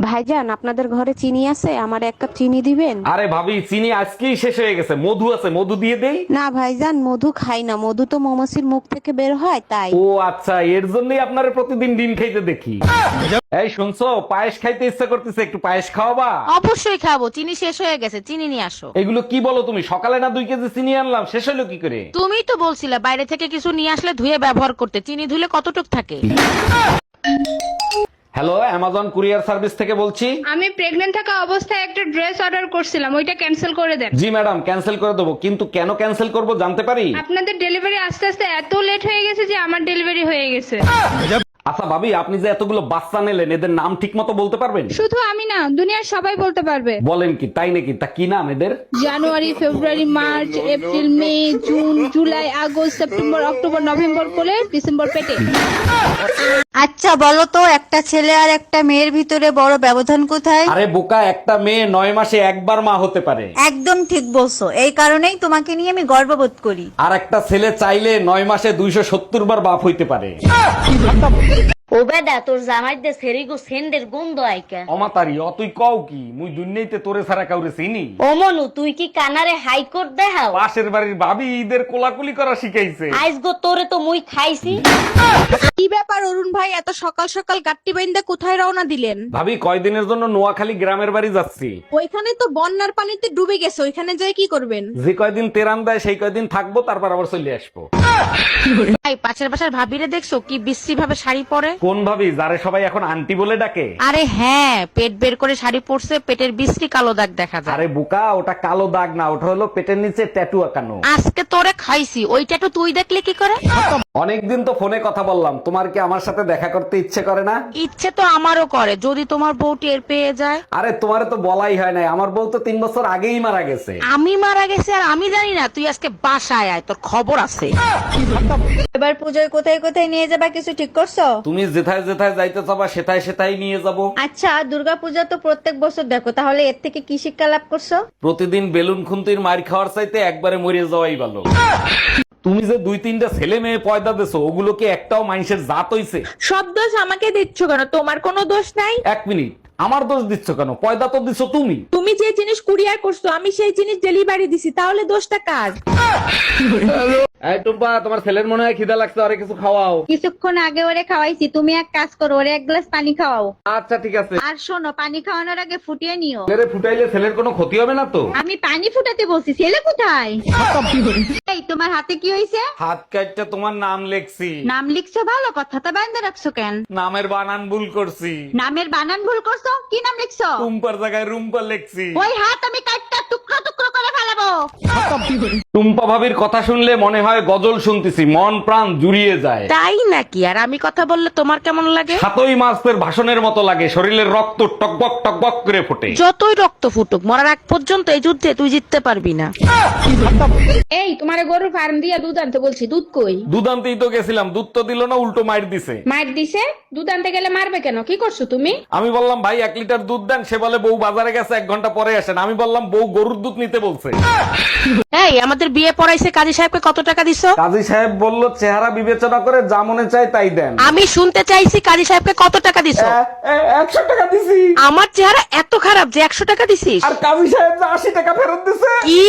ভাইজান, আপনাদের ঘরে চিনি আছে? আমার এক কাপ চিনি দিবেন? আরে ভাবি, চিনি আজকেই শেষ হয়ে গেছে। মধু আছে, মধু দিয়ে দেই। না ভাইজান, মধু খাই না। মধু তো মৌমাছির মুখ থেকে বের হয়, তাই। ও আচ্ছা, এর জন্যই আপনারে প্রতিদিন ডিম খাইতে দেখি। এই শুনছো, পায়েস খাইতে ইচ্ছা করতেছে, একটু পায়েস খাওয়াবা? অবশ্যই খাবো, চিনি শেষ হয়ে গেছে, চিনি নিয়ে আসো। এগুলো কি বলো তুমি? সকালে না 2 কেজি চিনি আনলাম, শেষ হলো কি করে? তুমিই তো বলছিলে বাইরে থেকে কিছু নিয়ে আসলে ধুয়ে ব্যবহার করতে, চিনি ধুলে কতটুক থাকে। হ্যালো, অ্যামাজন কুরিয়ার সার্ভিস থেকে বলছি। আমি প্রেগন্যান্ট থাকা অবস্থায় একটা ড্রেস অর্ডার করছিলাম, ওইটা ক্যান্সেল করে দেন। জি ম্যাডাম, ক্যান্সেল করে দেবো, কিন্তু কেন ক্যান্সেল করব জানতে পারি? আপনাদের ডেলিভারি আস্তে আস্তে এত লেট হয়ে গেছে যে আমার ডেলিভারি হয়ে গেছে। আচ্ছা ভাবি, আপনি যে এতগুলো বাচ্চা নিলেন, এদের নাম ঠিক মতো বলতে পারবেন? শুধু আমি না, দুনিয়ার সবাই বলতে পারবে। বলেন কি, তাই নাকি? তা কি নাম এদের? January, February, March, April, May, June, July, August, September, October, November কোলে, ডিসেম্বর পেটে। আচ্ছা বলো তো, একটা ছেলে আর একটা মেয়ের ভিতরে বড় ব্যবধান কোথায়? আরে বোকা, একটা মেয়ে 9 মাসে একবার মা হতে পারে। একদম ঠিক বলছো, এই কারণেই তোমাকে নিয়ে আমি গর্ববোধ করি। আর একটা ছেলে চাইলে 9 মাসে 270 বার বাপ হইতে পারে। ও বেদা, তোর জামাই দে সেরিগো সেন্ডের গন্ধ আইকা। অমাতারি, তুই কও কি? মুই দুনিয়াতে তোরে ছাড়া কাউরে চিনি? ও মনু, তুই কি কানারে হাইকোর্ট দেখাও? পাশের বাড়ির ভাবি ঈদের কোলাকুলি করা শিখাইছে। আইস গো তোরে তো মুই খাইছি। কি ব্যাপার অরুণ ভাই, এত সকাল সকাল গাট্টি বাইন্দা কোথায় রওনা দিলেন? ভাবি, কয়দিনের জন্য নোয়াখালী গ্রামের বাড়ি যাচ্ছি। ওইখানে তো বন্যার পানিতে ডুবে গেছে, ওইখানে যাই কি করবেন? যে কয়দিন তেরান দেয় সেই কয়দিন থাকবো, তারপর আবার চলে আসবো। ভাই, পাশের বাসার ভাবিরে দেখছো কি বিশ্রী ভাবে শাড়ি পরে? কোন ভাবি, যারে সবাই এখন আন্টি বলে ডাকে? আরে হ্যাঁ, পেট বের করে শাড়ি পরছে, পেটের বিশ্রী কালো দাগ দেখা যায়। আরে বোকা, ওটা কালো দাগ না, ওটা হলো পেটের নিচে ট্যাটু আঁকানো। আজকে তোরে খাইছি, ওইটা তো তুই দেখলে কি করে? অনেকদিন তো ফোনে কথা বললাম, তোমার কি আমার সাথে দেখা করতে ইচ্ছে করে না? ইচ্ছে তো আমারও করে, যদি তোমার বউ টের পেয়ে যায়। আরে তোমারে তো বলাই হয় নাই, আমার বউ তো 3 বছর আগেই মারা গেছে। আমি মারা গেছি আর আমি জানি না? তুই আজকে বাসায় আয়, তোর খবর আছে। এবার পুজোয় কোথায় কোথায় নিয়ে যাবা, কিছু ঠিক করছো? তুমি যেথায় যেথায় যাইতে চাবা সেথায় সেথায় নিয়ে যাব। আচ্ছা, দুর্গাপূজা তো প্রত্যেক বছর দেখো, তাহলে এর থেকে কি শিক্ষা লাভ করছো? প্রতিদিন বেলুন খুন্তির মার খাওয়ার চাইতে একবারে মরে যাওয়াই ভালো। তুমি যে 2-3টা ছেলে মেয়ে পয়দা দেছো, ওগুলো কি একটাও মানুষের জাত হইছে? সব দোষ আমাকে দিচ্ছ কেন? তোমার কোনো দোষ নাই। 1 মিনিট, আমার দোষ দিচ্ছ কেন? পয়দা তো দিছো তুমি। তুমি যে জিনিস কুরিয়ার করছো, আমি সেই জিনিস ডেলিভারি দিছি, তাহলে দোষটা কার? এই টুম্পা, তোমার ছেলের মনে হয় খিদা লাগছে, আরে কিছু খাওয়াও। কিছুক্ষণ আগে ওরে খাওয়াইছি, তুমি এক কাজ করো, ওরে 1 গ্লাস পানি খাওয়াও। আচ্ছা ঠিক আছে। আর শোনো, পানি খাওয়ানোর আগে ফুটিয়ে নিও। ছেলেরে ফুটাইলে ছেলের কোনো ক্ষতি হবে না তো? আমি পানি ফুটাতে বলছি, ছেলে কোথায়? এই, তোমার হাতে কি হয়েছে? হাত কাটটা তোমার নাম লেখছি। নাম লিখছো, ভালো কথা, তা বান্ধে রাখছো কেন? নামের বানান ভুল করছি। নামের বানান ভুল করছো? কি নাম লিখছো? টুম্পার জায়গায় রুম্পা লেখছি। ওই হাত আমি কাটটা টুকরো টুকরো করে ফেলাবো। টুম্পা ভাবির কথা শুনলে মনে হয় গজল শুনতেছি, মন প্রাণ জুড়িয়ে যায়। তাই নাকি? আর আমি কথা বললে তোমার কেমন লাগে? 7ই মাসের ভাষণের মতো লাগে, শরীরের রক্ত টকবক টকবক করে ফোটে। যতই রক্ত ফুটুক, মরার আগ পর্যন্ত এই যুদ্ধে তুই জিততে পারবি না। এই, তোমার গরুর ফার্ম দিয়া দুধ আনতে বলছি, দুধ কই? দুধ আনতেই তো গেছিলাম, দুধ তো দিল না, উল্টো মাইর দিছে। মার দিছে? দুধ আনতে গেলে মারবে কেন? কি করছো তুমি? আমি বললাম ভাই 1 লিটার দুধ দেন, সে বলে বউ বাজারে গেছে, 1 ঘন্টা পরে আসেন। আমি বললাম বউ গরুর দুধ নিতে বলছে। এই, আমাদের বিয়ে পড়াইছে কাজী সাহেবকে কত টাকা দিছো? কাজী সাহেব বলল চেহারা বিবেচনা করে যা মনে চায় তাই দেন। আমি শুনতে চাইছি কাজী সাহেবকে কত টাকা দিছো? 100 টাকা দিছি। আমার চেহারা এত খারাপ যে 100 টাকা দিছিস? আর কাজী সাহেব যে 80 টাকা ফেরত দিছে। কি?